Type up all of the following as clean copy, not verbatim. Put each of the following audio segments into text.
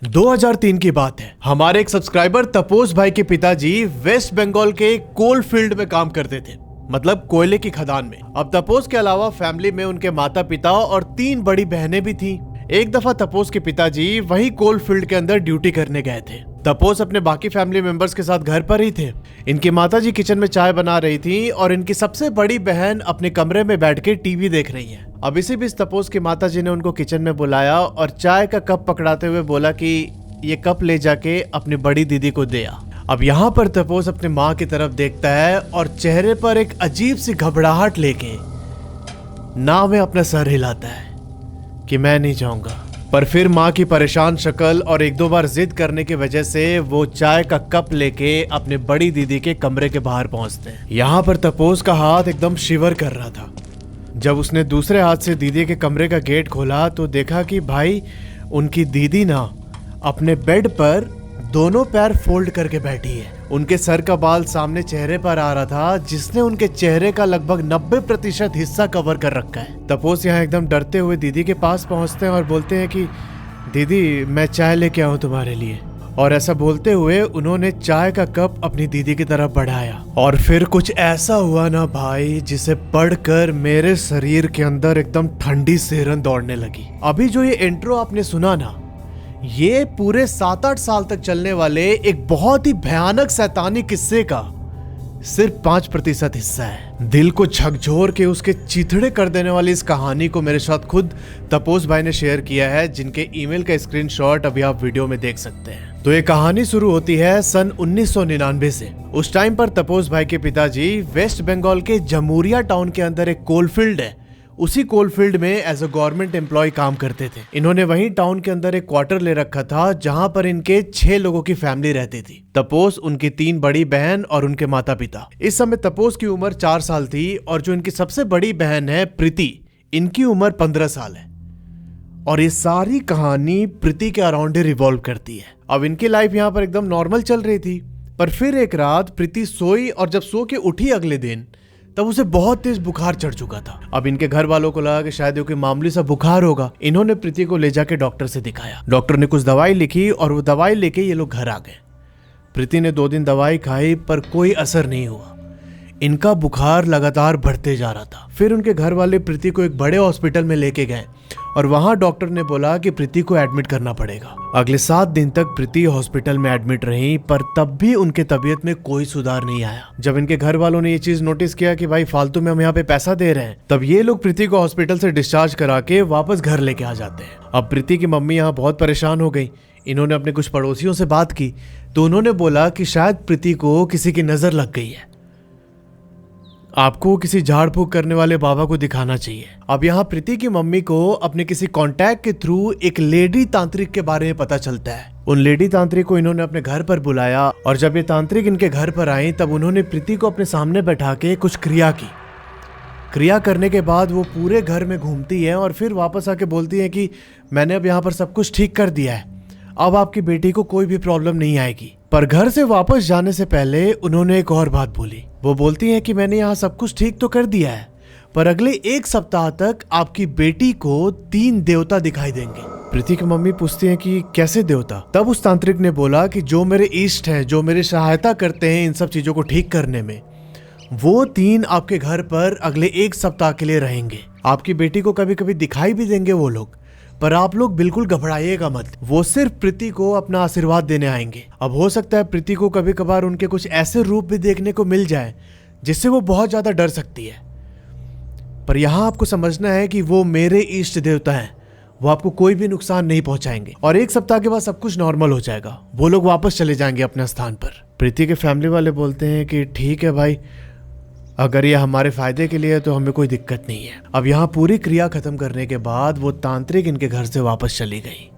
2003 की बात है। हमारे एक सब्सक्राइबर तपोस भाई के पिताजी वेस्ट बंगाल के कोल फील्ड में काम करते थे, मतलब कोयले की खदान में। अब तपोस के अलावा फैमिली में उनके माता पिता और 3 बड़ी बहनें भी थीं। एक दफा तपोस के पिताजी वही कोल फील्ड के अंदर ड्यूटी करने गए थे। तपोस अपने बाकी फैमिली मेंबर्स के साथ घर पर ही थे। इनकी माताजी किचन में चाय बना रही थी और इनकी सबसे बड़ी बहन अपने कमरे में बैठ के टीवी देख रही है। अब इसी बीच तपोस की माताजी ने उनको किचन में बुलाया और चाय का कप पकड़ाते हुए बोला कि ये कप ले जाके अपनी बड़ी दीदी को दे आ। अब यहाँ पर तपोस अपने माँ की तरफ देखता है और चेहरे पर एक अजीब सी घबराहट लेके ना में अपना सर हिलाता है कि मैं नहीं जाऊंगा। पर फिर माँ की परेशान शक्ल और 1-2 बार जिद करने की वजह से वो चाय का कप लेके अपने बड़ी दीदी के कमरे के बाहर पहुंचते हैं। यहाँ पर तपोस का हाथ एकदम शिवर कर रहा था। जब उसने दूसरे हाथ से दीदी के कमरे का गेट खोला तो देखा कि भाई उनकी दीदी ना अपने बेड पर दोनों पैर फोल्ड करके बैठी है। उनके सर का बाल सामने चेहरे पर आ रहा था, जिसने उनके चेहरे का लगभग 90% हिस्सा कवर कर रखा है। तपोस यहाँ एकदम डरते हुए दीदी के पास पहुंचते हैं और बोलते हैं कि दीदी मैं चाय लेके आऊं तुम्हारे लिए। और ऐसा बोलते हुए उन्होंने चाय का कप अपनी दीदी की तरफ बढ़ाया और फिर कुछ ऐसा हुआ ना भाई, जिसे पढ़कर मेरे शरीर के अंदर एकदम ठंडी सिहरन दौड़ने लगी। अभी जो ये इंट्रो आपने सुना ना, ये पूरे 7-8 साल तक चलने वाले एक बहुत ही भयानक शैतानी किस्से का सिर्फ 5% हिस्सा है। दिल को झकझोर के उसके चिथड़े कर देने वाली इस कहानी को मेरे साथ खुद तपोस भाई ने शेयर किया है, जिनके ईमेल का स्क्रीनशॉट अभी आप वीडियो में देख सकते हैं। तो ये कहानी शुरू होती है सन 1999 से। उस टाइम पर तपोस भाई के पिताजी वेस्ट बंगाल के जमुरिया टाउन के अंदर एक कोलफील्ड है, उसी कोलफील्ड में एज अ गवर्नमेंट एम्प्लॉय काम करते थे। इन्होंने वहीं टाउन के अंदर एक क्वार्टर ले रखा था, जहां पर इनके 6 लोगों की फैमिली रहती थी। तपोस, उनकी 3 बड़ी बहन और उनके माता पिता। इस समय तपोस की उम्र 4 साल थी और जो इनकी सबसे बड़ी बहन है प्रीति, इनकी उम्र 15 साल है। और ये सारी कहानी प्रीति के अराउंड ही रिवॉल्व करती है। अब इनकी लाइफ यहाँ पर एकदम नॉर्मल चल रही थी, पर फिर एक रात प्रीति सोई और जब सो के उठी अगले दिन, तब उसे बहुत तेज बुखार चढ़ चुका था। अब इनके घर वालों को लगा कि शायद ये कोई मामूली सा बुखार होगा। इन्होंने प्रीति को ले जाके डॉक्टर से दिखाया। डॉक्टर ने कुछ दवाई लिखी और वो दवाई लेके ये लोग घर आ गए। प्रीति ने 2 दिन दवाई खाई पर कोई असर नहीं हुआ। इनका बुखार लगातार बढ़ते जा रहा था। फिर उनके घर वाले प्रीति को एक बड़े हॉस्पिटल में लेके गए और वहां डॉक्टर ने बोला कि प्रीति को एडमिट करना पड़ेगा। अगले 7 दिन तक प्रीति हॉस्पिटल में एडमिट रही, पर तब भी उनके तबीयत में कोई सुधार नहीं आया। जब इनके घर वालों ने ये चीज नोटिस किया कि भाई फालतू में हम यहाँ पे पैसा दे रहे हैं, तब ये लोग प्रीति को हॉस्पिटल से डिस्चार्ज करा के वापस घर लेके आ जाते हैं। अब प्रीति की मम्मी यहाँ बहुत परेशान हो गई। इन्होंने अपने कुछ पड़ोसियों से बात की तो उन्होंने बोला कि शायद प्रीति को किसी की नजर लग गई है, आपको किसी झाड़ फूक करने वाले बाबा को दिखाना चाहिए। अब यहाँ प्रीति की मम्मी को अपने किसी कांटेक्ट के थ्रू एक लेडी तांत्रिक के बारे में पता चलता है। उन लेडी तांत्रिक को इन्होंने अपने घर पर बुलाया और जब ये तांत्रिक इनके घर पर आई तब उन्होंने प्रीति को अपने सामने बैठा के कुछ क्रिया की। क्रिया करने के बाद वो पूरे घर में घूमती है और फिर वापस आके बोलती है कि मैंने अब यहाँ पर सब कुछ ठीक कर दिया है, अब आपकी बेटी को कोई भी प्रॉब्लम नहीं आएगी। पर घर से वापस जाने से पहले उन्होंने एक और बात बोली। वो बोलती हैं कि मैंने यहाँ सब कुछ ठीक तो कर दिया है, पर अगले 1 सप्ताह तक आपकी बेटी को 3 देवता दिखाई देंगे। प्रीति की मम्मी पूछती हैं कि कैसे देवता? तब उस तांत्रिक ने बोला कि जो मेरे इष्ट हैं, जो मेरी सहायता करते हैं इन सब चीजों को ठीक करने में, वो 3 आपके घर पर अगले 1 सप्ताह के लिए रहेंगे। आपकी बेटी को कभी कभी दिखाई भी देंगे वो लोग, पर आप लोग बिल्कुल घबराइएगा मत। वो सिर्फ प्रीति को अपना आशीर्वाद देने आएंगे। अब हो सकता है प्रीति को कभी कभार उनके कुछ ऐसे रूप भी देखने को मिल जाए जिससे वो बहुत ज्यादा डर सकती है, पर यहाँ आपको समझना है कि वो मेरे इष्ट देवता हैं, वो आपको कोई भी नुकसान नहीं पहुंचाएंगे और 1 सप्ताह के बाद सब कुछ नॉर्मल हो जाएगा। वो लोग वापस चले जाएंगे अपने स्थान पर। प्रीति के फैमिली वाले बोलते हैं कि ठीक है भाई, अगर ये हमारे फायदे के लिए है तो हमें कोई दिक्कत नहीं है। अब यहाँ पूरी क्रिया खत्म करने के बाद वो तांत्रिक इनके घर से वापस चली गई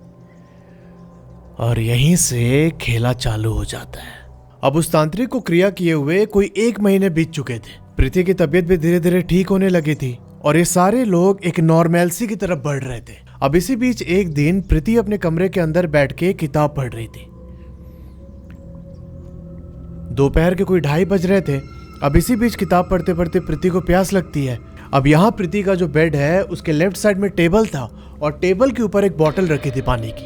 और यहीं से खेला चालू हो जाता है। अब उस तांत्रिक को क्रिया किए हुए कोई 1 महीने बीत चुके थे। प्रीति की तबीयत भी धीरे धीरे ठीक होने लगी थी और ये सारे लोग एक नॉर्मैलिटी की तरफ बढ़ रहे थे। अब इसी बीच एक दिन प्रीति अपने कमरे के अंदर बैठ के किताब पढ़ रही थी। दोपहर के कोई 2:30 बज रहे थे। अब इसी बीच किताब पढ़ते पढ़ते प्रीति को प्यास लगती है। अब यहाँ प्रीति का जो बेड है उसके लेफ्ट साइड में टेबल था और टेबल के ऊपर एक बोतल रखी थी पानी की।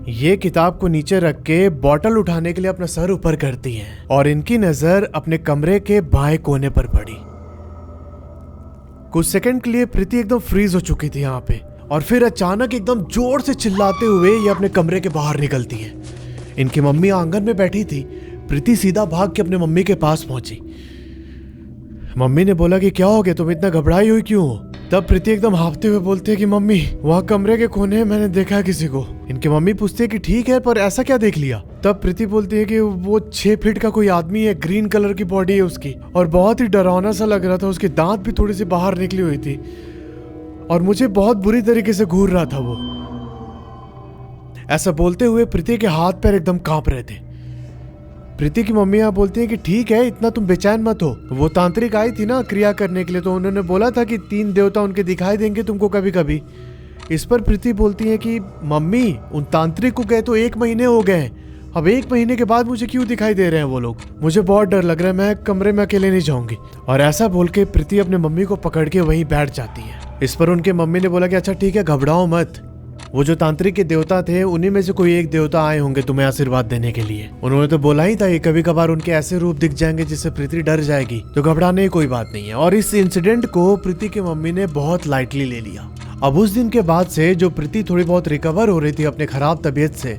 ये किताब को नीचे रख के बॉटल उठाने के लिए अपना सर ऊपर करती हैं और इनकी नजर अपने कमरे के बाएं कोने पर पड़ी। कुछ सेकंड के लिए प्रीति एकदम फ्रीज हो चुकी थी यहाँ पे, और फिर अचानक एकदम जोर से चिल्लाते हुए ये अपने कमरे के बाहर निकलती है। इनकी मम्मी आंगन में बैठी थी। प्रीति सीधा भाग के अपने मम्मी के पास पहुंची। मम्मी ने बोला कि क्या हो गया, तुम इतना घबराई हुई क्यों हो? तब प्रीति एकदम हाँफते हुए बोलती है कि मम्मी, वहाँ कमरे के कोने मैंने देखा किसी को। इनकी मम्मी पूछती है कि ठीक है, पर ऐसा क्या देख लिया? तब प्रीति बोलती है कि वो 6 फीट का कोई आदमी है, ग्रीन कलर की बॉडी है उसकी, और बहुत ही डरावना सा लग रहा था। उसके दांत भी थोड़ी सी बाहर निकली हुई थी और मुझे बहुत बुरी तरीके से घूर रहा था वो। ऐसा बोलते हुए प्रीति के हाथ पैर एकदम कांप रहे थे। प्रीति की मम्मी यहाँ बोलती है कि ठीक है, इतना तुम बेचैन मत हो। वो तांत्रिक आई थी ना क्रिया करने के लिए, तो उन्होंने बोला था कि 3 देवता उनके दिखाई देंगे तुमको कभी कभी। इस पर प्रीति बोलती है कि मम्मी, उन तांत्रिक को गए तो 1 महीने हो गए, अब 1 महीने के बाद मुझे क्यों दिखाई दे रहे हैं वो लोग? मुझे बहुत डर लग रहा है, मैं कमरे में अकेले नहीं जाऊंगी। और ऐसा बोल के प्रीति अपने मम्मी को पकड़ के वहीं बैठ जाती है। इस पर उनके मम्मी ने बोला कि अच्छा ठीक है, घबराओ मत। वो जो तांत्रिक के देवता थे उन्हीं में से कोई एक देवता आए होंगे तुम्हें आशीर्वाद देने के लिए। उन्होंने तो बोला ही था कि कभी कभार उनके ऐसे रूप दिख जाएंगे जिससे प्रीति डर जाएगी, तो घबराने की कोई बात नहीं है। और इस इंसिडेंट को प्रीति की मम्मी ने बहुत लाइटली ले लिया। अब उस दिन के बाद से जो प्रीति थोड़ी बहुत रिकवर हो रही थी अपने खराब तबीयत से,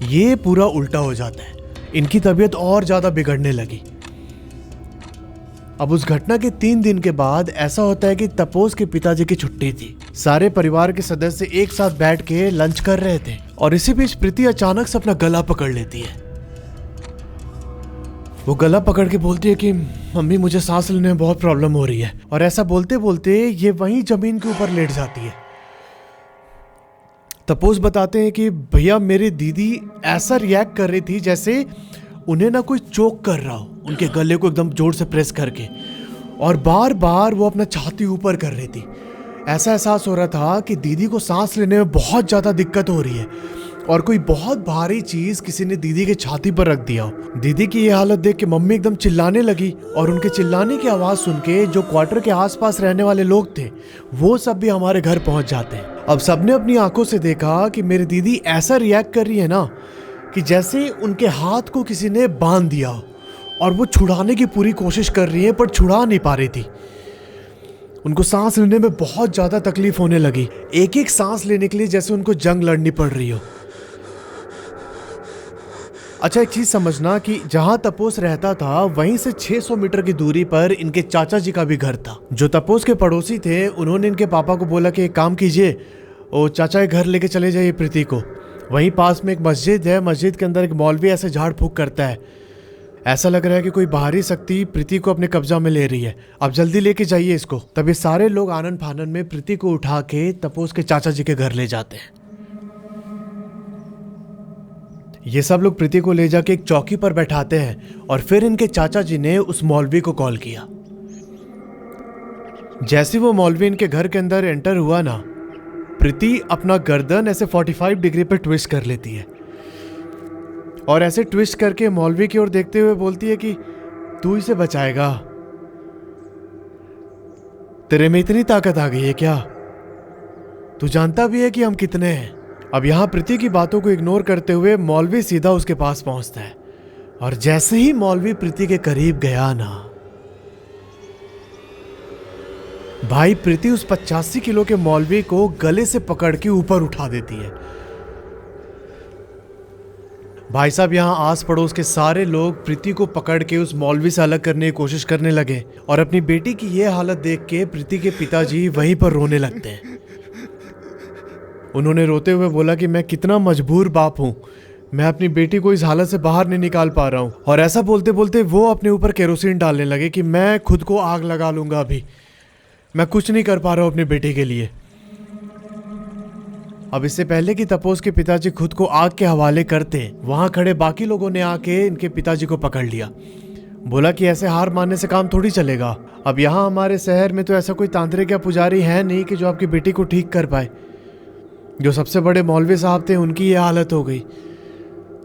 ये पूरा उल्टा हो जाता है। इनकी तबीयत और ज्यादा बिगड़ने लगी। अब उस घटना के 3 दिन के बाद ऐसा होता है कि तपोस के पिताजी की छुट्टी थी। सारे परिवार के सदस्य एक साथ बैठ के लंच कर रहे थे और इसी बीच प्रीति अचानक से अपना गला पकड़ लेती है। वो गला पकड़ के बोलती है कि मम्मी, मुझे सांस लेने में बहुत प्रॉब्लम हो रही है। और ऐसा बोलते बोलते ये वहीं जमीन के ऊपर लेट जाती है। तपोस बताते हैं कि भैया, मेरी दीदी ऐसा रिएक्ट कर रही थी जैसे उन्हें ना कोई चोक कर रहा हो, उनके गले को एकदम जोर से प्रेस करके, और बार बार वो अपना छाती ऊपर कर रही थी। ऐसा एहसास हो रहा था कि दीदी को सांस लेने में बहुत ज्यादा दिक्कत हो रही है और कोई बहुत भारी चीज किसी ने दीदी के छाती पर रख दिया हो। दीदी की ये हालत देख के मम्मी एकदम चिल्लाने लगी और उनके चिल्लाने की आवाज सुन के जो क्वार्टर के आसपास रहने वाले लोग थे वो सब भी हमारे घर पहुंच जाते हैं। अब सबने अपनी आंखों से देखा कि मेरी दीदी ऐसा रिएक्ट कर रही है ना कि जैसे उनके हाथ को किसी ने बांध दिया हो और वो छुड़ाने की पूरी कोशिश कर रही है पर छुड़ा नहीं पा रही थी। उनको सांस लेने में बहुत ज्यादा तकलीफ होने लगी। एक एक सांस लेने के लिए जैसे उनको जंग लड़नी पड़ रही हो। अच्छा, एक चीज समझना कि जहां तपोस रहता था वहीं से 600 मीटर की दूरी पर इनके चाचा जी का भी घर था। जो तपोस के पड़ोसी थे उन्होंने इनके पापा को बोला कि एक काम कीजिए, वो चाचा के घर लेके चले जाइए प्रीति को। वहीं पास में एक मस्जिद है, मस्जिद के अंदर एक मौलवी ऐसे झाड़ फूक करता है। ऐसा लग रहा है कि कोई बाहरी शक्ति प्रीति को अपने कब्जा में ले रही है, अब जल्दी लेके जाइए इसको। तभी सारे लोग आनन फानन में प्रीति को उठा के तपोस के चाचा जी के घर ले जाते हैं। ये सब लोग प्रीति को ले जाके एक चौकी पर बैठाते हैं और फिर इनके चाचा जी ने उस मौलवी को कॉल किया। जैसे वो मौलवी इनके घर के अंदर एंटर हुआ ना, प्रीति अपना गर्दन ऐसे 45 डिग्री पर ट्विस्ट कर लेती है और ऐसे ट्विस्ट करके मौलवी की ओर देखते हुए बोलती है कि तू इसे बचाएगा? तेरे में इतनी ताकत आ गई है क्या? तू जानता भी है कि हम कितने हैं? अब यहां प्रीति की बातों को इग्नोर करते हुए मौलवी सीधा उसके पास पहुंचता है और जैसे ही मौलवी प्रीति के करीब गया ना, भाई प्रीति उस 85 किलो के मौलवी को गले से पकड़ के ऊपर उठा देती है। भाई साहब, यहाँ आस पड़ोस के सारे लोग प्रीति को पकड़ के उस मौलवी से अलग करने की कोशिश करने लगे और अपनी बेटी की ये हालत देख के प्रीति के पिताजी वहीं पर रोने लगते हैं। उन्होंने रोते हुए बोला कि मैं कितना मजबूर बाप हूँ, मैं अपनी बेटी को इस हालत से बाहर नहीं निकाल पा रहा हूँ। और ऐसा बोलते बोलते वो अपने ऊपर केरोसिन डालने लगे कि मैं खुद को आग लगा लूंगा, अभी मैं कुछ नहीं कर पा रहा हूँ अपनी बेटी के लिए। अब इससे पहले कि तपोस के पिताजी खुद को आग के हवाले करते, वहां खड़े बाकी लोगों ने आके इनके पिताजी को पकड़ लिया। बोला कि ऐसे हार मानने से काम थोड़ी चलेगा। अब यहाँ हमारे शहर में तो ऐसा कोई तांत्रिक या पुजारी है नहीं कि जो आपकी बेटी को ठीक कर पाए। जो सबसे बड़े मौलवी साहब थे उनकी ये हालत हो गई,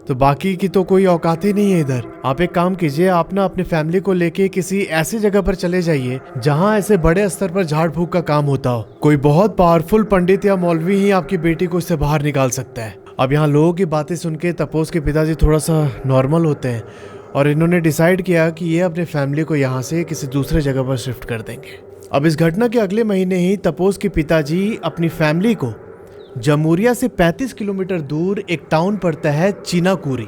तो बाकी की तो कोई औकात ही नहीं है इधर। आप एक काम कीजिए, आप ना अपनी फैमिली को लेके किसी ऐसी जगह पर चले जाइए जहां ऐसे बड़े स्तर पर झाड़ फूक का काम होता हो। कोई बहुत पावरफुल पंडित या मौलवी ही आपकी बेटी को इससे बाहर निकाल सकता है। अब यहाँ लोगों की बातें सुन के तपोस के पिताजी थोड़ा सा नॉर्मल होते हैं और इन्होंने डिसाइड किया कि ये अपने फैमिली को यहाँ से किसी दूसरे जगह पर शिफ्ट कर देंगे। अब इस घटना के अगले महीने ही तपोस के पिताजी अपनी फैमिली को जमूरिया से 35 किलोमीटर दूर एक टाउन पड़ता है चीनाकुरी।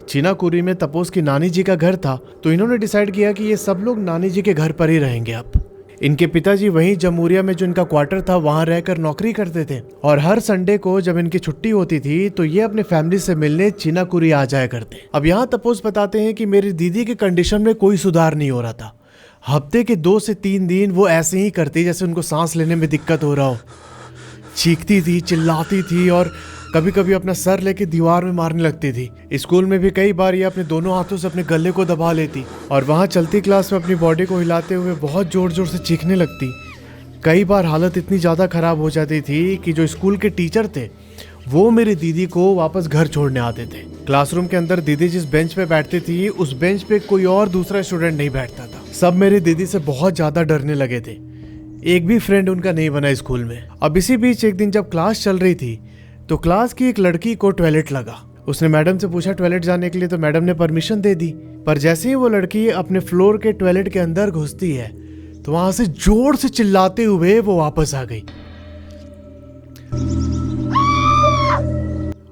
चीनाकुरी में तपोस की नानी जी का घर था, तो इन्होंने डिसाइड किया कि ये सब लोग नानी जी के घर पर ही रहेंगे। अब इनके पिताजी वहीं जमूरिया में जो इनका क्वार्टर था वहां रहकर नौकरी करते थे और हर संडे को जब इनकी छुट्टी होती थी तो ये अपने फैमिली से मिलने चीनाकुरी आ जाया करते। अब यहाँ तपोस बताते हैं कि मेरी दीदी के कंडीशन में कोई सुधार नहीं हो रहा था। हफ्ते के 2 से 3 दिन वो ऐसे ही करती जैसे उनको सांस लेने में दिक्कत हो रहा हो। चीखती थी, चिल्लाती थी और कभी कभी अपना सर लेके दीवार में मारने लगती थी। स्कूल में भी कई बार ये अपने दोनों हाथों से अपने गले को दबा लेती और वहाँ चलती क्लास में अपनी बॉडी को हिलाते हुए बहुत जोर जोर से चीखने लगती। कई बार हालत इतनी ज़्यादा ख़राब हो जाती थी कि जो स्कूल के टीचर थे वो मेरी दीदी को वापस घर छोड़ने आते थे। क्लासरूम के अंदर दीदी जिस बेंच पे बैठती थी उस बेंच पे कोई और दूसरा स्टूडेंट नहीं बैठता था। सब मेरी दीदी से बहुत ज़्यादा डरने लगे थे। एक भी फ्रेंड उनका नहीं बना स्कूल में। अब इसी बीच एक दिन जब क्लास चल रही थी तो क्लास की एक लड़की को टॉयलेट लगा। उसने मैडम से पूछा टॉयलेट जाने के लिए, तो मैडम ने परमिशन दे दी। पर जैसे ही वो लड़की अपने फ्लोर के टॉयलेट के अंदर घुसती है तो वहां से जोर से चिल्लाते हुए वो वापस आ गई।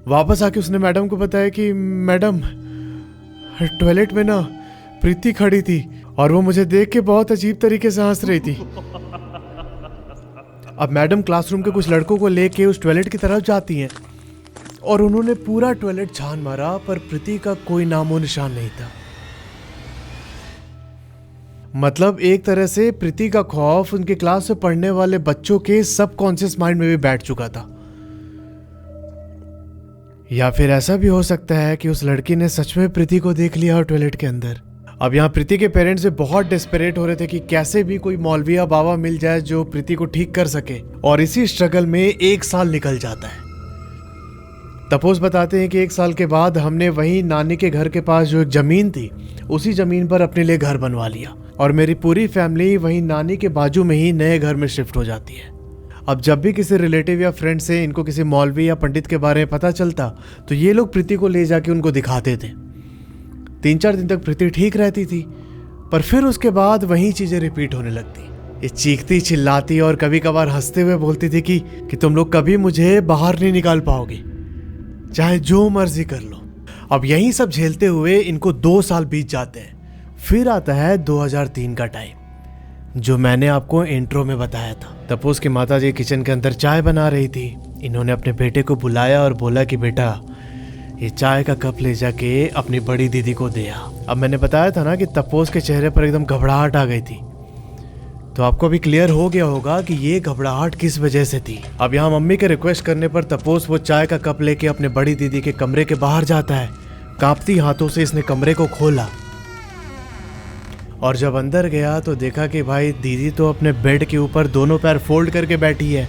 वापस आके उसने मैडम को बताया कि मैडम टॉयलेट में ना प्रीति खड़ी थी और वो मुझे देख के बहुत अजीब तरीके से हंस रही थी। अब मैडम क्लासरूम के कुछ लड़कों को लेके उस टॉयलेट की तरफ जाती हैं और उन्होंने पूरा टॉयलेट छान मारा पर प्रीति का कोई नामो निशान नहीं था। मतलब एक तरह से प्रीति का खौफ उनके क्लास में पढ़ने वाले बच्चों के सबकॉन्शियस माइंड में भी बैठ चुका था। या फिर ऐसा भी हो सकता है कि उस लड़की ने सच में प्रीति को देख लिया हो टॉयलेट के अंदर। अब यहाँ प्रीति के पेरेंट्स भी बहुत डेस्परेट हो रहे थे कि कैसे भी कोई मौलविया बाबा मिल जाए जो प्रीति को ठीक कर सके, और इसी स्ट्रगल में 1 साल निकल जाता है। तपोस बताते हैं कि 1 साल के बाद हमने वहीं नानी के घर के पास जो एक जमीन थी उसी जमीन पर अपने लिए घर बनवा लिया और मेरी पूरी फैमिली वहीं नानी के बाजू में ही नए घर में शिफ्ट हो जाती है। अब जब भी किसी रिलेटिव या फ्रेंड से इनको किसी मौलवी या पंडित के बारे में पता चलता तो ये लोग प्रीति को ले जाके उनको दिखाते थे। 3-4 दिन तक प्रीति ठीक रहती थी, पर फिर उसके बाद वही चीजें रिपीट होने लगती। ये चीखती, चिल्लाती और कभी कभार हंसते हुए बोलती थी कि तुम लोग कभी मुझे बाहर नहीं निकाल पाओगे, चाहे जो मर्जी कर लो। अब यही सब झेलते हुए इनको 2 साल बीत जाते हैं। फिर आता है 2003 का टाइम, जो मैंने आपको इंट्रो में बताया था। तपोस की माताजी किचन के अंदर चाय बना रही थी। इन्होंने अपने बेटे को बुलाया और बोला कि बेटा ये चाय का कप ले जाके अपनी बड़ी दीदी को दे आ। अब मैंने बताया था ना कि तपोस के चेहरे पर एकदम घबराहट आ गई थी, तो आपको अभी क्लियर हो गया होगा कि ये घबराहट किस वजह से थी। अब यहाँ मम्मी के रिक्वेस्ट करने पर तपोस वो चाय का कप लेके अपने बड़ी दीदी के कमरे के बाहर जाता है। कांपती हाथों से इसने कमरे को खोला और जब अंदर गया तो देखा कि भाई दीदी तो अपने बेड के ऊपर दोनों पैर फोल्ड करके बैठी है।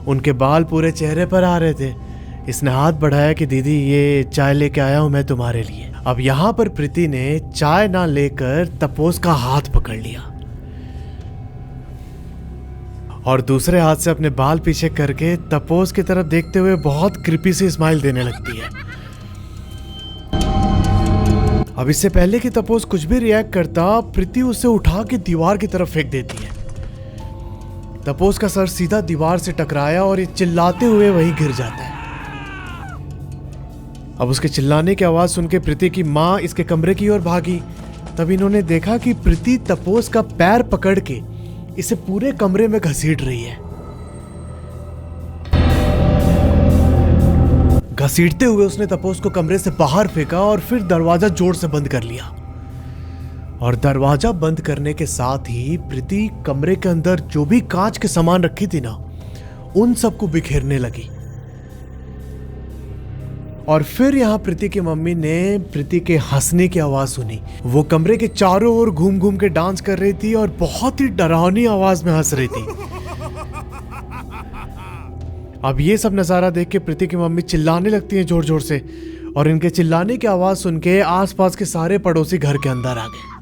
उनके बाल पूरे चेहरे पर आ रहे थे। इसने हाथ बढ़ाया कि दीदी ये चाय लेके आया हूं मैं तुम्हारे लिए। अब यहाँ पर प्रीति ने चाय ना लेकर तपोस का हाथ पकड़ लिया और दूसरे हाथ से अपने बाल पीछे करके तपोस की तरफ देखते हुए बहुत क्रिपी सी स्माइल देने लगती है। अब इससे पहले कि तपोस कुछ भी रिएक्ट करता, प्रीति उसे उठा के दीवार की तरफ फेंक देती है। तपोस का सर सीधा दीवार से टकराया और ये चिल्लाते हुए वहीं गिर जाता है। अब उसके चिल्लाने की आवाज सुन के प्रीति की माँ इसके कमरे की ओर भागी। तब इन्होंने देखा कि प्रीति तपोस का पैर पकड़ के इसे पूरे कमरे में घसीट रही है। घसीटते हुए उसने तपोस को कमरे से बाहर फेंका और फिर दरवाजा जोर से बंद कर लिया। और दरवाजा बंद करने के साथ ही प्रीति कमरे के अंदर जो भी कांच के सामान रखी थी ना, उन सबको बिखेरने लगी। और फिर यहाँ प्रीति की मम्मी ने प्रीति के हंसने की आवाज सुनी। वो कमरे के चारों ओर घूम घूम के डांस कर रही थी और बहुत ही डरावनी आवाज में हंस रही थी। अब ये सब नजारा देख के प्रीति की मम्मी चिल्लाने लगती है जोर जोर से, और इनके चिल्लाने की आवाज सुन के आसपास के सारे पड़ोसी घर के अंदर आ गए।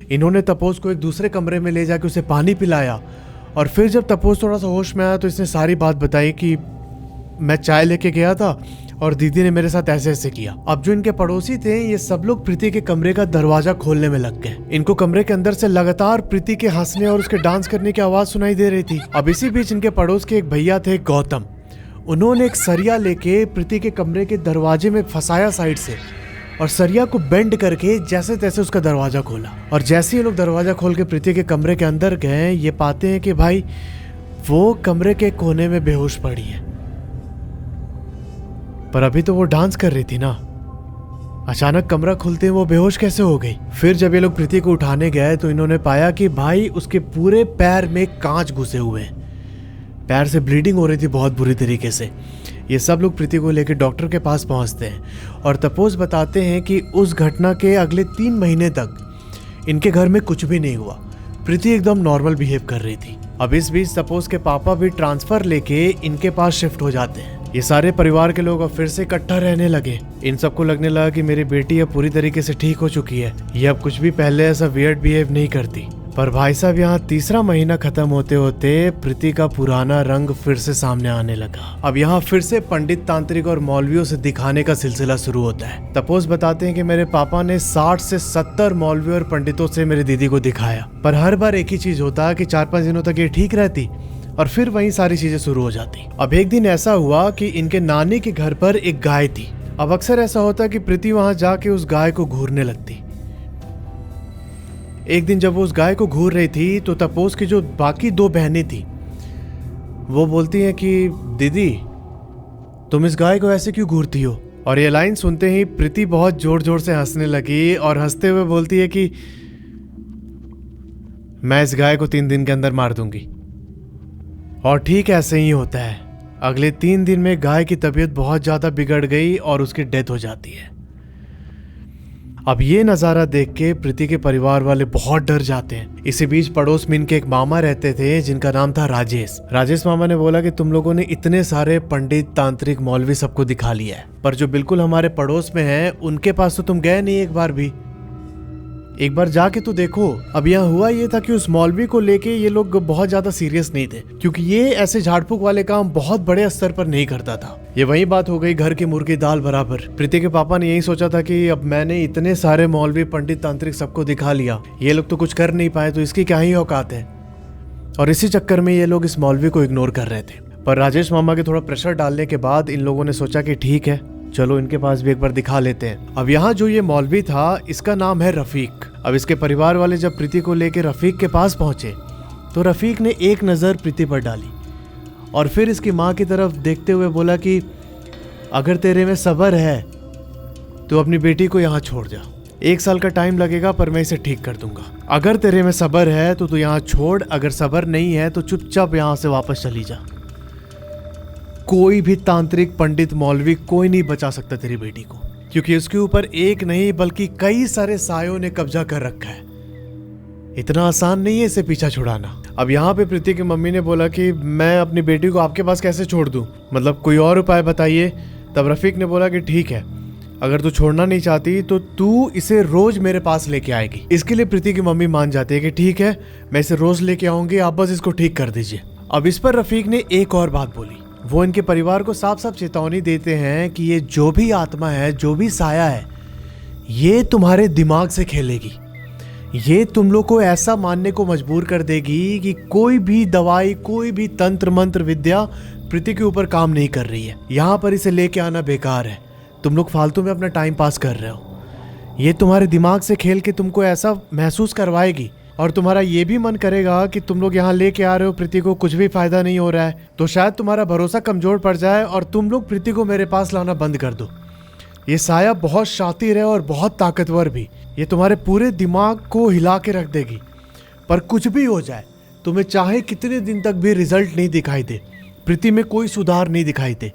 इन्होंने तपोस को एक दूसरे कमरे में ले जाके उसे पानी पिलाया और फिर जब तपोस थोड़ा सा होश में आया तो इसने सारी बात बताई कि मैं चाय लेके गया था और दीदी ने मेरे साथ ऐसे ऐसे किया। अब जो इनके पड़ोसी थे ये सब लोग प्रीति के कमरे का दरवाजा खोलने में लग गए। इनको कमरे के अंदर से लगातार प्रीति के हंसने और उसके डांस करने की आवाज सुनाई दे रही थी। अब इसी बीच इनके पड़ोस के एक भैया थे गौतम, उन्होंने एक सरिया लेके प्रीति के कमरे के दरवाजे में फंसाया साइड से और सरिया को बेंड करके जैसे तैसे उसका दरवाजा खोला। और जैसे ही लोग दरवाजा खोल के प्रीति के कमरे के अंदर गए ये पाते हैं कि भाई वो कमरे के कोने में बेहोश पड़ी है, पर अभी तो वो डांस कर रही थी ना। अचानक कमरा खुलते वो बेहोश कैसे हो गई। फिर जब ये लोग प्रीति को उठाने गए तो इन्होंने पाया कि भाई उसके पूरे पैर में कांच घुसे हुए हैं, पैर से ब्लीडिंग हो रही थी बहुत बुरी तरीके से। ये सब लोग प्रीति को लेकर डॉक्टर के पास पहुंचते हैं और तपोस बताते हैं कि उस घटना के अगले 3 महीने तक इनके घर में कुछ भी नहीं हुआ, प्रीति एकदम नॉर्मल बिहेव कर रही थी। अब इस बीच तपोस के पापा भी ट्रांसफर लेके इनके पास शिफ्ट हो जाते हैं। ये सारे परिवार के लोग अब फिर से इकट्ठा रहने लगे। इन सबको लगने लगा कि मेरी बेटी अब पूरी तरीके से ठीक हो चुकी है, ये अब कुछ भी पहले ऐसा वियर्ड बिहेव नहीं करती। पर भाई साहब यहाँ तीसरा महीना खत्म होते होते प्रीति का पुराना रंग फिर से सामने आने लगा। अब यहाँ फिर से पंडित, तांत्रिक और मौलवियों से दिखाने का सिलसिला शुरू होता है। तपोस बताते हैं कि मेरे पापा ने 60 से 70 मौलवियों और पंडितों से मेरी दीदी को दिखाया, पर हर बार एक ही चीज होता कि 4-5 दिनों तक ये ठीक रहती और फिर वही सारी चीजें शुरू हो जाती। अब एक दिन ऐसा हुआ कि इनके नानी के घर पर एक गाय थी। अब अक्सर ऐसा होता कि प्रीति वहां जाके उस गाय को घूरने लगती। एक दिन जब वो उस गाय को घूर रही थी तो तपोस की जो बाकी 2 बहनें थी वो बोलती हैं कि दीदी तुम इस गाय को ऐसे क्यों घूरती हो। और ये लाइन सुनते ही प्रीति बहुत जोर जोर से हंसने लगी और हंसते हुए बोलती है कि मैं इस गाय को 3 दिन के अंदर मार दूंगी। और ठीक ऐसे ही होता है। अगले 3 दिन में गाय की तबीयत बहुत ज्यादा बिगड़ गई और उसकी डेथ हो जाती है। अब ये नजारा देख के प्रीति के परिवार वाले बहुत डर जाते हैं। इसी बीच पड़ोस में इनके एक मामा रहते थे जिनका नाम था राजेश। राजेश मामा ने बोला कि तुम लोगों ने इतने सारे पंडित, तांत्रिक, मौलवी सबको दिखा लिया है, पर जो बिल्कुल हमारे पड़ोस में है उनके पास तो तुम गए नहीं एक बार भी। एक बार जाके तो देखो। अब यहाँ हुआ ये था कि उस मौलवी को लेके ये लोग बहुत ज्यादा सीरियस नहीं थे, क्योंकि ये ऐसे झाड़ फूक वाले काम बहुत बड़े स्तर पर नहीं करता था। ये वही बात हो गई घर की मुर्गी दाल बराबर। प्रीति के पापा ने यही सोचा था कि अब मैंने इतने सारे मौलवी, पंडित, तांत्रिक सबको दिखा लिया, ये लोग तो कुछ कर नहीं पाए तो इसकी क्या ही औकात है। और इसी चक्कर में ये लोग इस मौलवी को इग्नोर कर रहे थे। पर राजेश मामा के थोड़ा प्रेशर डालने के बाद इन लोगों ने सोचा कि ठीक है चलो इनके पास भी एक बार दिखा लेते हैं। अब यहाँ जो ये मौलवी था इसका नाम है रफीक। अब इसके परिवार वाले जब प्रीति को लेके रफीक के पास पहुंचे तो रफीक ने एक नज़र प्रीति पर डाली और फिर इसकी माँ की तरफ देखते हुए बोला कि अगर तेरे में सब्र है तो अपनी बेटी को यहाँ छोड़ जा। 1 साल का टाइम लगेगा पर मैं इसे ठीक कर दूंगा। अगर तेरे में सब्र है तो तू यहाँ छोड़, अगर सब्र नहीं है तो चुपचाप यहाँ से वापस चली जा। कोई भी तांत्रिक, पंडित, मौलवी कोई नहीं बचा सकता तेरी बेटी को, क्योंकि उसके ऊपर एक नहीं बल्कि कई सारे सायों ने कब्जा कर रखा है। इतना आसान नहीं है इसे पीछा छुड़ाना। अब यहाँ पे प्रीति की मम्मी ने बोला कि मैं अपनी बेटी को आपके पास कैसे छोड़ दूं, मतलब कोई और उपाय बताइए। तब रफीक ने बोला कि ठीक है, अगर तू छोड़ना नहीं चाहती तो तू इसे रोज मेरे पास लेके आएगी। इसके लिए प्रीति की मम्मी मान जाती है कि ठीक है मैं इसे रोज लेके आऊंगी, आप बस इसको ठीक कर दीजिए। अब इस पर रफीक ने एक और बात बोली। वो इनके परिवार को साफ साफ चेतावनी देते हैं कि ये जो भी आत्मा है, जो भी साया है, ये तुम्हारे दिमाग से खेलेगी। ये तुम लोग को ऐसा मानने को मजबूर कर देगी कि कोई भी दवाई, कोई भी तंत्र मंत्र विद्या प्रीति के ऊपर काम नहीं कर रही है। यहाँ पर इसे लेके आना बेकार है, तुम लोग फालतू में अपना टाइम पास कर रहे हो। ये तुम्हारे दिमाग से खेल के तुमको ऐसा महसूस करवाएगी और तुम्हारा ये भी मन करेगा कि तुम लोग यहाँ लेके आ रहे हो प्रीति को, कुछ भी फायदा नहीं हो रहा है, तो शायद तुम्हारा भरोसा कमजोर पड़ जाए और तुम लोग प्रीति को मेरे पास लाना बंद कर दो। ये साया बहुत शातिर है और बहुत ताकतवर भी, ये तुम्हारे पूरे दिमाग को हिला के रख देगी। पर कुछ भी हो जाए, तुम्हें चाहे कितने दिन तक भी रिजल्ट नहीं दिखाई दे, प्रीति में कोई सुधार नहीं दिखाई दे,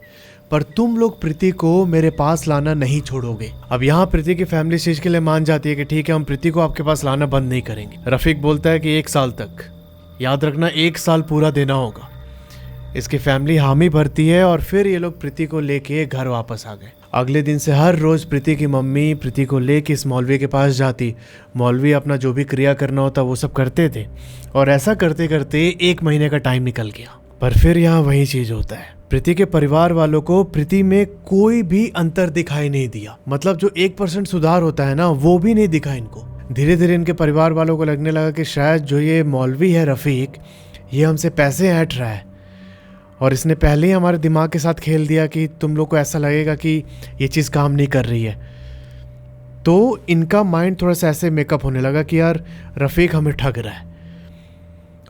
पर तुम लोग प्रीति को मेरे पास लाना नहीं छोड़ोगे। अब यहाँ प्रीति की फैमिली इस चीज के लिए मान जाती है कि ठीक है हम प्रीति को आपके पास लाना बंद नहीं करेंगे। रफीक बोलता है कि 1 साल तक, याद रखना 1 साल पूरा देना होगा। इसकी फैमिली हामी भरती है और फिर ये लोग प्रीति को लेके घर वापस आ गए। अगले दिन से हर रोज प्रीति की मम्मी प्रीति को लेके इस मौलवी के पास जाती। मौलवी अपना जो भी क्रिया करना होता वो सब करते थे और ऐसा करते करते 1 महीने का टाइम निकल गया। पर फिर यहाँ वही चीज होता है, प्रीति के परिवार वालों को प्रीति में कोई भी अंतर दिखाई नहीं दिया। मतलब जो 1% सुधार होता है ना, वो भी नहीं दिखा इनको। धीरे धीरे इनके परिवार वालों को लगने लगा कि शायद जो ये मौलवी है रफीक, ये हमसे पैसे ऐंठ रहा है और इसने पहले ही हमारे दिमाग के साथ खेल दिया कि तुम लोग को ऐसा लगेगा कि ये चीज़ काम नहीं कर रही है। तो इनका माइंड थोड़ा सा ऐसे मेकअप होने लगा कि यार रफीक हमें ठग रहा है,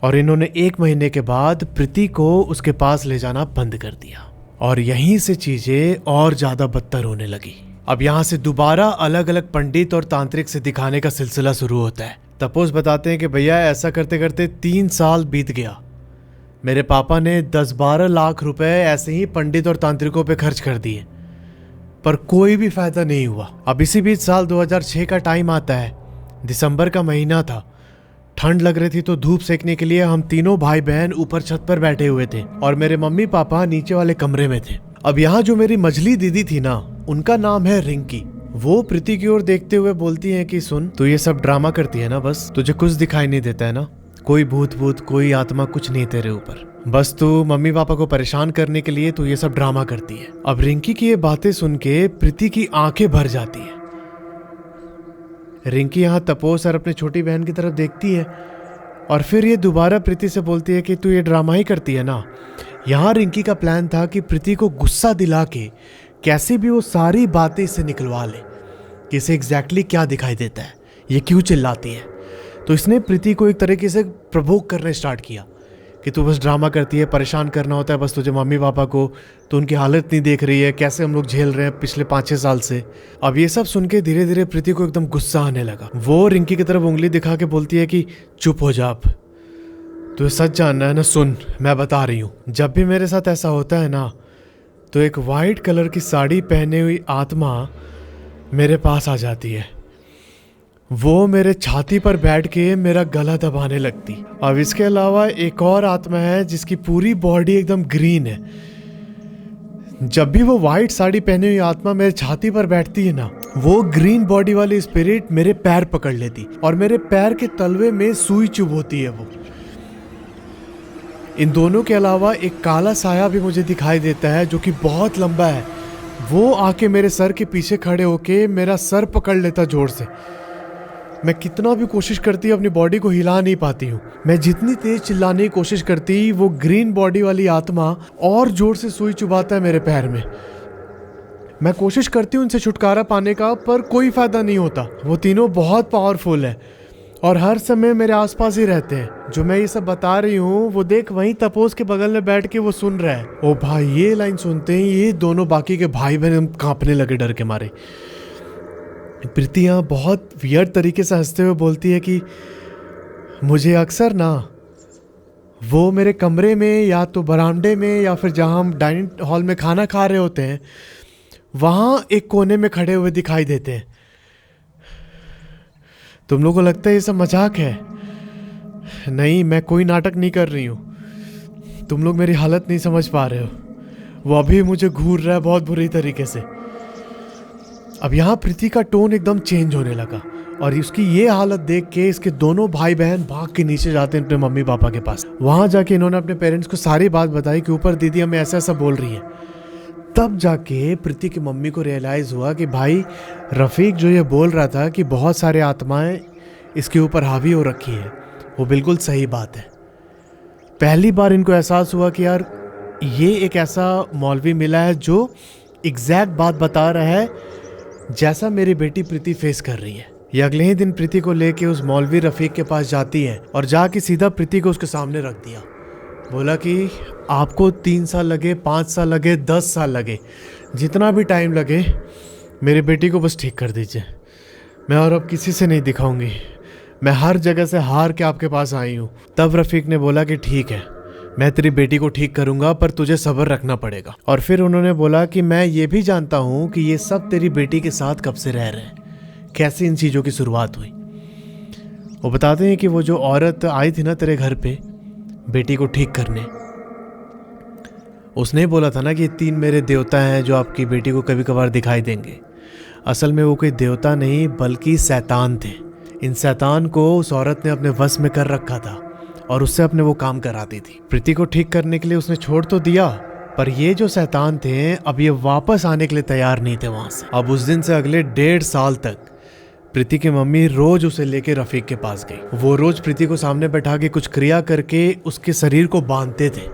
और इन्होंने 1 महीने के बाद प्रीति को उसके पास ले जाना बंद कर दिया और यहीं से चीजें और ज्यादा बदतर होने लगी। अब यहाँ से दोबारा अलग अलग पंडित और तांत्रिक से दिखाने का सिलसिला शुरू होता है। तपोस बताते हैं कि भैया ऐसा करते करते 3 साल बीत गया। मेरे पापा ने 10-12 लाख रुपए ऐसे ही पंडित और तांत्रिकों पे खर्च कर दिए, पर कोई भी फायदा नहीं हुआ। अब इसी बीच साल 2006 का टाइम आता है। दिसंबर का महीना था, ठंड लग रही थी तो धूप सेकने के लिए हम तीनों भाई बहन ऊपर छत पर बैठे हुए थे और मेरे मम्मी पापा नीचे वाले कमरे में थे। अब यहाँ जो मेरी मझली दीदी थी ना, उनका नाम है रिंकी। वो प्रीति की ओर देखते हुए बोलती है कि सुन, तू ये सब ड्रामा करती है ना, बस तुझे कुछ दिखाई नहीं देता है ना, कोई भूत कोई आत्मा कुछ नहीं तेरे ऊपर, बस तू मम्मी पापा को परेशान करने के लिए तू ये सब ड्रामा करती है। अब रिंकी की ये बातें सुन के प्रीति की आंखें भर जाती है। रिंकी यहाँ तपोस और अपनी छोटी बहन की तरफ देखती है और फिर ये दोबारा प्रीति से बोलती है कि तू ये ड्रामा ही करती है ना। यहाँ रिंकी का प्लान था कि प्रीति को गुस्सा दिला के कैसे भी वो सारी बातें इससे निकलवा ले कि इसे एग्जैक्टली क्या दिखाई देता है, ये क्यों चिल्लाती है। तो इसने प्रीति को एक तरीके से प्रवोक करने स्टार्ट किया कि तू बस ड्रामा करती है, परेशान करना होता है बस तुझे मम्मी पापा को, तो उनकी हालत नहीं देख रही है, कैसे हम लोग झेल रहे हैं पिछले 5-6 साल से। अब ये सब सुन के धीरे धीरे प्रीति को एकदम गुस्सा आने लगा। वो रिंकी की तरफ उंगली दिखा के बोलती है कि चुप हो जा, अब तुझे सच जानना है ना, सुन मैं बता रही हूँ। जब भी मेरे साथ ऐसा होता है ना, तो एक वाइट कलर की साड़ी पहने हुई आत्मा मेरे पास आ जाती है। वो मेरे छाती पर बैठ के मेरा गला दबाने लगती। अब इसके अलावा एक और आत्मा है जिसकी पूरी बॉडी एकदम ग्रीन है। जब भी वो वाइट साड़ी पहनी हुई आत्मा मेरे छाती पर बैठती है ना, वो ग्रीन बॉडी वाली स्पिरिट मेरे पैर पकड़ लेती और मेरे पैर के तलवे में सुई चुभोती है वो। इन दोनों के अलावा एक काला साया भी मुझे दिखाई देता है जो कि बहुत लंबा है। वो आके मेरे सर के पीछे खड़े होके मेरा सर पकड़ लेता जोर से। मैं कितना भी कोशिश करती अपनी बॉडी को हिला नहीं पाती हूँ। मैं जितनी तेज चिल्लाने की कोशिश करती, वो ग्रीन बॉडी वाली आत्मा और जोर से सुई चुभाता है मेरे पैर में। मैं कोशिश करती हूँ उनसे छुटकारा पाने का, पर कोई फायदा नहीं होता। वो तीनों बहुत पावरफुल है और हर समय मेरे आसपास ही रहते हैं। जो मैं ये सब बता रही हूँ वो देख वहीं तपोस के बगल में बैठ के वो सुन रहा है। ओ भाई, ये लाइन सुनते ही ये दोनों बाकी के भाई बहन कांपने लगे डर के मारे। प्रीति यहाँ बहुत वियर्ड तरीके से हंसते हुए बोलती है कि मुझे अक्सर ना वो मेरे कमरे में या तो बरामदे में या फिर जहाँ हम डाइनिंग हॉल में खाना खा रहे होते हैं, वहाँ एक कोने में खड़े हुए दिखाई देते हैं। तुम लोगों को लगता है ये सब मजाक है? नहीं, मैं कोई नाटक नहीं कर रही हूँ। तुम लोग मेरी हालत नहीं समझ पा रहे हो। वो अभी मुझे घूर रहा है बहुत बुरी तरीके से। अब यहाँ प्रीति का टोन एकदम चेंज होने लगा और उसकी ये हालत देख के इसके दोनों भाई बहन भाग के नीचे जाते हैं अपने मम्मी पापा के पास। वहाँ जाके इन्होंने अपने पेरेंट्स को सारी बात बताई कि ऊपर दीदी हमें ऐसा ऐसा बोल रही है। तब जाके प्रीति की मम्मी को रियलाइज़ हुआ कि भाई रफ़ीक जो ये बोल रहा था कि बहुत सारे आत्माएं इसके ऊपर हावी हो रखी हैं, वो बिल्कुल सही बात है। पहली बार इनको एहसास हुआ कि यार ये एक ऐसा मौलवी मिला है जो एग्जैक्ट बात बता रहा है जैसा मेरी बेटी प्रीति फेस कर रही है। ये अगले ही दिन प्रीति को लेके उस मौलवी रफ़ीक के पास जाती है और जाके सीधा प्रीति को उसके सामने रख दिया। बोला कि आपको 3 साल लगे, 5 साल लगे, 10 साल लगे, जितना भी टाइम लगे मेरी बेटी को बस ठीक कर दीजिए। मैं और अब किसी से नहीं दिखाऊंगी। मैं हर जगह से हार के आपके पास आई हूँ। तब रफ़ीक ने बोला कि ठीक है, मैं तेरी बेटी को ठीक करूंगा, पर तुझे सब्र रखना पड़ेगा। और फिर उन्होंने बोला कि मैं ये भी जानता हूँ कि ये सब तेरी बेटी के साथ कब से रह रहे हैं, कैसे इन चीज़ों की शुरुआत हुई। वो बताते हैं कि वो जो औरत आई थी ना तेरे घर पे बेटी को ठीक करने, उसने ही बोला था ना कि 3 मेरे देवता हैं जो आपकी बेटी को कभी कभार दिखाई देंगे। असल में वो कोई देवता नहीं बल्कि शैतान थे। इन शैतान को उस औरत ने अपने वश में कर रखा था और उससे अपने वो काम कराती थी। प्रीति को ठीक करने के लिए उसने छोड़ तो दिया, पर ये जो शैतान थे अब ये वापस आने के लिए तैयार नहीं थे वहां से। अब उस दिन से अगले 1.5 साल तक प्रीति की मम्मी रोज उसे लेके रफीक के पास गई। वो रोज प्रीति को सामने बैठा के कुछ क्रिया करके उसके शरीर को बांधते थे।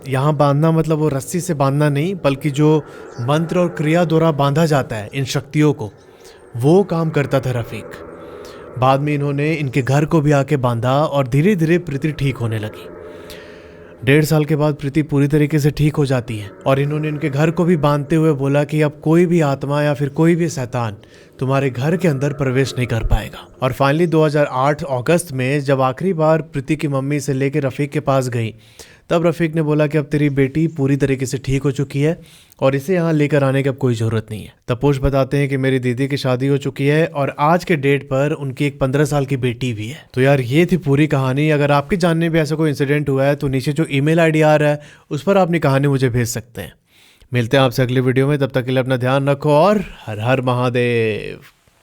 यहाँ बांधना मतलब वो रस्सी से बांधना नहीं, बल्कि जो मंत्र और क्रिया द्वारा बांधा जाता है इन शक्तियों को, वो काम करता था रफीक। बाद में इन्होंने इनके घर को भी आके बांधा और धीरे धीरे प्रीति ठीक होने लगी। 1.5 साल के बाद प्रीति पूरी तरीके से ठीक हो जाती है और इन्होंने इनके घर को भी बांधते हुए बोला कि अब कोई भी आत्मा या फिर कोई भी शैतान तुम्हारे घर के अंदर प्रवेश नहीं कर पाएगा। और फाइनली 2008 अगस्त में जब आखिरी बार प्रीति की मम्मी से लेकर रफीक के पास गई, तब रफीक ने बोला कि अब तेरी बेटी पूरी तरीके से ठीक हो चुकी है और इसे यहाँ लेकर आने की अब कोई ज़रूरत नहीं है। तपोश बताते हैं कि मेरी दीदी की शादी हो चुकी है और आज के डेट पर उनकी एक 15 साल की बेटी भी है। तो यार ये थी पूरी कहानी। अगर आपके जानने में ऐसा कोई इंसिडेंट हुआ है तो नीचे जो ईमेल आईडी आ रहा है उस पर अपनी कहानी मुझे भेज सकते हैं। मिलते हैं आपसे अगली वीडियो में, तब तक के लिए अपना ध्यान रखो और हर हर महादेव।